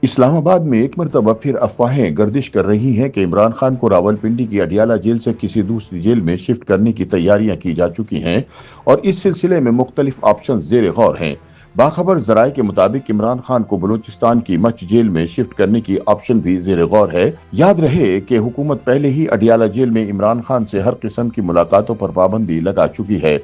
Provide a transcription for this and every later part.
اسلام آباد میں ایک مرتبہ پھر افواہیں گردش کر رہی ہیں کہ عمران خان کو راولپنڈی کی اڈیالہ جیل سے کسی دوسری جیل میں شفٹ کرنے کی تیاریاں کی جا چکی ہیں اور اس سلسلے میں مختلف آپشن زیر غور ہیں۔ باخبر ذرائع کے مطابق عمران خان کو بلوچستان کی مچھ جیل میں شفٹ کرنے کی آپشن بھی زیر غور ہے۔ یاد رہے کہ حکومت پہلے ہی اڈیالہ جیل میں عمران خان سے ہر قسم کی ملاقاتوں پر پابندی لگا چکی ہے۔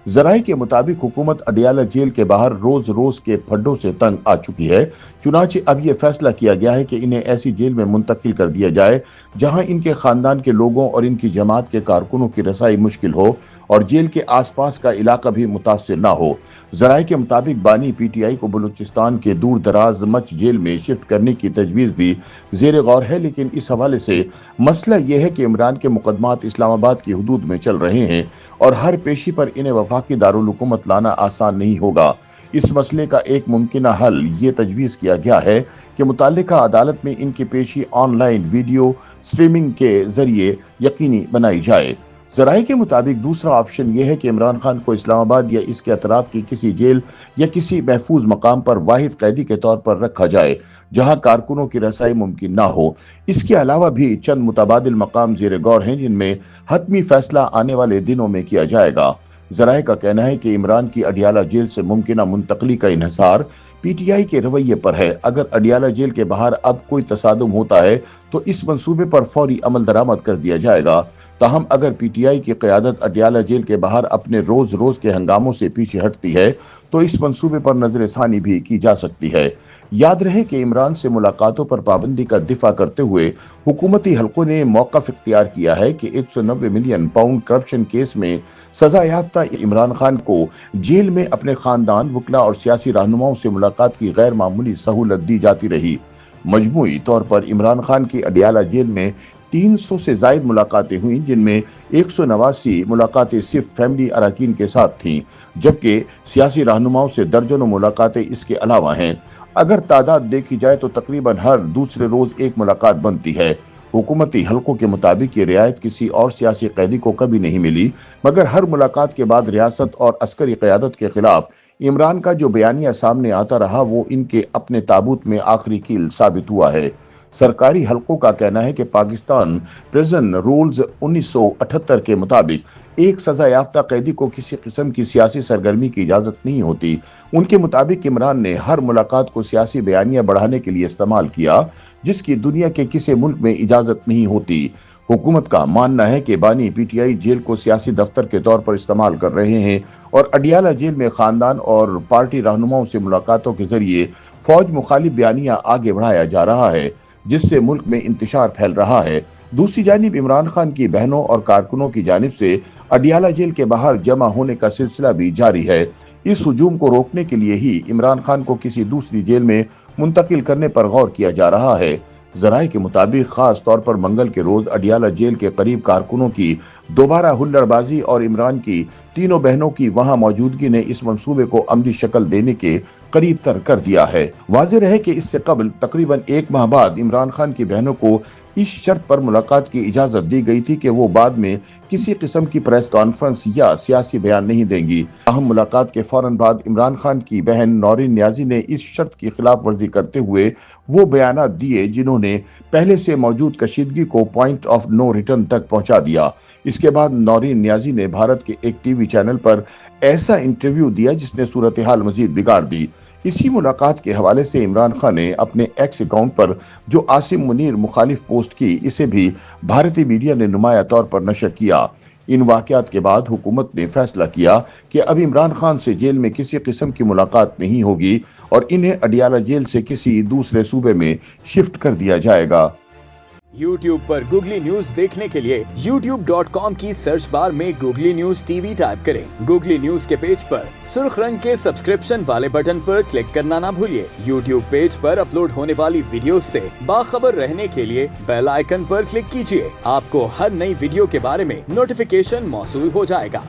ذرائع کے مطابق حکومت اڈیالہ جیل کے باہر روز روز کے پھڈوں سے تنگ آ چکی ہے، چنانچہ اب یہ فیصلہ کیا گیا ہے کہ انہیں ایسی جیل میں منتقل کر دیا جائے جہاں ان کے خاندان کے لوگوں اور ان کی جماعت کے کارکنوں کی رسائی مشکل ہو اور جیل کے آس پاس کا علاقہ بھی متاثر نہ ہو۔ ذرائع کے مطابق بانی پی ٹی آئی کو بلوچستان کے دور دراز مچھ جیل میں شفٹ کرنے کی تجویز بھی زیر غور ہے، لیکن اس حوالے سے مسئلہ یہ ہے کہ عمران کے مقدمات اسلام آباد کی حدود میں چل رہے ہیں اور ہر پیشی پر انہیں وفاقی دارالحکومت لانا آسان نہیں ہوگا۔ اس مسئلے کا ایک ممکنہ حل یہ تجویز کیا گیا ہے کہ متعلقہ عدالت میں ان کی پیشی آن لائن ویڈیو سٹریمنگ کے ذریعے یقینی بنائی جائے۔ ذرائع کے مطابق دوسرا آپشن یہ ہے کہ عمران خان کو اسلام آباد یا اس کے اطراف کی کسی جیل یا کسی محفوظ مقام پر واحد قیدی کے طور پر رکھا جائے جہاں کارکنوں کی رسائی ممکن نہ ہو۔ اس کے علاوہ بھی چند متبادل مقام زیر غور ہیں جن میں حتمی فیصلہ آنے والے دنوں میں کیا جائے گا۔ ذرائع کا کہنا ہے کہ عمران کی اڈیالہ جیل سے ممکنہ منتقلی کا انحصار پی ٹی آئی کے رویے پر ہے۔ اگر اڈیالہ جیل کے باہر اب کوئی تصادم ہوتا ہے تو اس منصوبے پر فوری عمل درآمد کر دیا جائے گا۔ تاہم اگر پی ٹی آئی کی قیادت اڈیالہ جیل کے باہر اپنے روز روز کے ہنگاموں سے پیچھے ہٹتی ہے تو اس منصوبے پر نظر ثانی بھی کی جا سکتی ہے۔ یاد رہے کہ عمران سے ملاقاتوں پر پابندی کا دفاع کرتے ہوئے حکومتی حلقوں نے موقف اختیار کیا ہے کہ 190 ملین پاؤنڈ کرپشن کیس میں سزا یافتہ عمران خان کو جیل میں اپنے خاندان، وکلاء اور سیاسی رہنماؤں سے ملاقات کی غیر معمولی سہولت دی جاتی رہی۔ مجموعی طور پر عمران خان کی اڈیالہ جیل میں 300 سے زائد ملاقاتیں ہوئیں، جن میں 189 ملاقاتیں صرف فیملی اراکین کے ساتھ تھیں، جبکہ سیاسی رہنماؤں سے درجنوں ملاقاتیں اس کے علاوہ ہیں۔ اگر تعداد دیکھی جائے تو تقریباً ہر دوسرے روز ایک ملاقات بنتی ہے۔ حکومتی حلقوں کے مطابق یہ رعایت کسی اور سیاسی قیدی کو کبھی نہیں ملی، مگر ہر ملاقات کے بعد ریاست اور عسکری قیادت کے خلاف عمران کا جو بیانیہ سامنے آتا رہا وہ ان کے اپنے تابوت میں آخری کیل ثابت ہوا ہے۔ سرکاری حلقوں کا کہنا ہے کہ پاکستان پریزن رولز 1978 کے مطابق ایک سزا یافتہ قیدی کو کسی قسم کی سیاسی سرگرمی کی اجازت نہیں ہوتی۔ ان کے مطابق عمران نے ہر ملاقات کو سیاسی بیانیہ بڑھانے کے لیے استعمال کیا، جس کی دنیا کے کسی ملک میں اجازت نہیں ہوتی۔ حکومت کا ماننا ہے کہ بانی پی ٹی آئی جیل کو سیاسی دفتر کے طور پر استعمال کر رہے ہیں اور اڈیالہ جیل میں خاندان اور پارٹی رہنماؤں سے ملاقاتوں کے ذریعے فوج مخالف بیانیہ آگے بڑھایا جا رہا ہے، جس سے ملک میں انتشار پھیل رہا ہے۔ دوسری جانب عمران خان کی بہنوں اور کارکنوں کی جانب سے اڈیالہ جیل کے باہر جمع ہونے کا سلسلہ بھی جاری ہے۔ اس ہجوم کو روکنے کے لیے ہی عمران خان کو کسی دوسری جیل میں منتقل کرنے پر غور کیا جا رہا ہے۔ ذرائع کے مطابق خاص طور پر منگل کے روز اڈیالہ جیل کے قریب کارکنوں کی دوبارہ ہلڑ بازی اور عمران کی تینوں بہنوں کی وہاں موجودگی نے اس منصوبے کو عملی شکل دینے کے قریب تر کر دیا ہے۔ واضح رہے کہ اس سے قبل تقریباً ایک ماہ بعد عمران خان کی بہنوں کو اس شرط پر ملاقات کی اجازت دی گئی تھی کہ وہ بعد میں کسی قسم کی پریس کانفرنس یا سیاسی بیان نہیں دیں گی۔ اہم ملاقات کے فوراً بعد عمران خان کی بہن نورین نیازی نے اس شرط کی خلاف ورزی کرتے ہوئے وہ بیانات دیے جنہوں نے پہلے سے موجود کشیدگی کو پوائنٹ آف نو ریٹرن تک پہنچا دیا۔ اس کے بعد نورین نیازی نے بھارت کے ایک ٹی وی چینل پر ایسا انٹرویو دیا جس نے صورتحال مزید بگاڑ دی۔ اسی ملاقات کے حوالے سے عمران خان نے اپنے ایکس اکاؤنٹ پر جو عاصم منیر مخالف پوسٹ کی، اسے بھی بھارتی میڈیا نے نمایاں طور پر نشر کیا۔ ان واقعات کے بعد حکومت نے فیصلہ کیا کہ اب عمران خان سے جیل میں کسی قسم کی ملاقات نہیں ہوگی اور انہیں اڈیالہ جیل سے کسی دوسرے صوبے میں شفٹ کر دیا جائے گا۔ YouTube پر گوگلی نیوز دیکھنے کے لیے youtube.com کی سرچ بار میں googly news T V type کریں۔ گوگلی نیوز کے پیج پر سرخ رنگ کے سبسکرپشن والے بٹن پر کلک کرنا نہ بھولیے۔ YouTube پیج پر اپلوڈ ہونے والی ویڈیوز سے باخبر رہنے کے لیے بیل آئیکن پر کلک کیجیے۔ آپ کو ہر نئی ویڈیو کے بارے میں نوٹیفیکیشن موصول ہو جائے گا۔